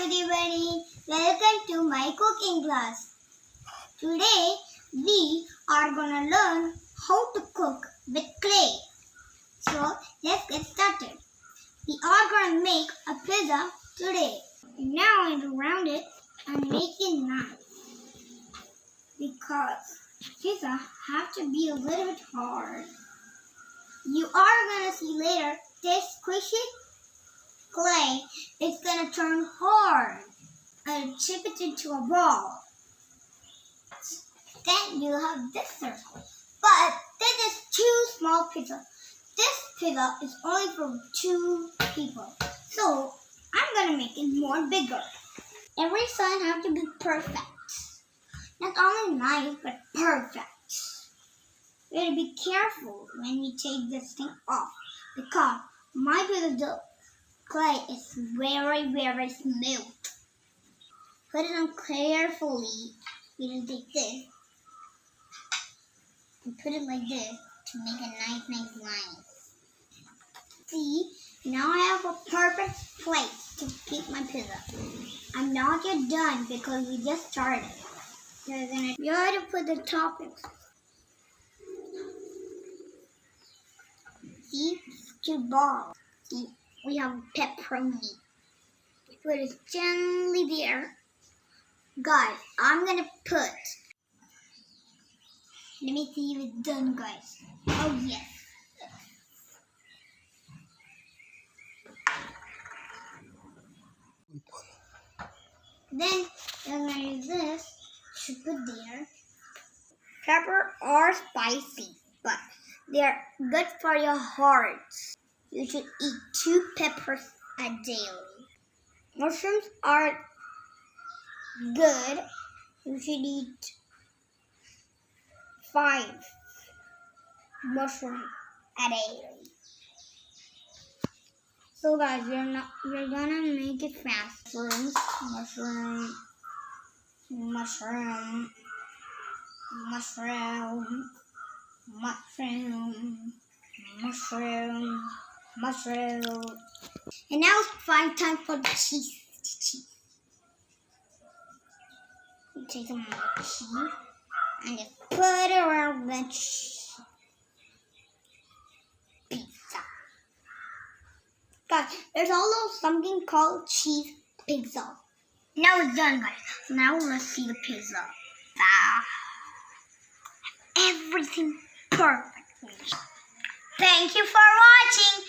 everybody, welcome to my cooking class. Today we are gonna learn how to cook with clay. So let's get started. We are gonna make a pizza today. Now I'm around it and make it nice because pizza have to be a little bit hard. You are gonna see later this squishy clay is gonna turn hard and chip it into a ball. Then you have this circle. But this is too small pizza. This pizza is only for 2 people. So I'm gonna make it more bigger. Every side have to be perfect. Not only nice, but perfect. You gotta be careful when you take this thing off because my pizza dough clay is very, very smooth. Put it on carefully. You just take this and put it like this to make a nice line. See, now I have a perfect place to keep my pizza. I'm not yet done because we just started. You have to put the toppings. See, it's 2 balls. See, we have pepperoni. Put it gently there. Guys, I'm gonna put. Let me see if it's done, guys. Oh, yes. Then you're gonna use this to put there. Pepper are spicy, but they're good for your heart. You should eat 2 peppers a day. Mushrooms are good. You should eat 5 mushrooms a day. So guys, we're gonna make it fast. Mushroom, mushroom, mushroom, mushroom, mushroom, mushroom. And now it's time for the cheese. You take some more cheese and just put it around the pizza. Guys, there's also something called cheese pizza. Now it's done, guys. Now let's see the pizza. Everything perfect. Thank you for watching.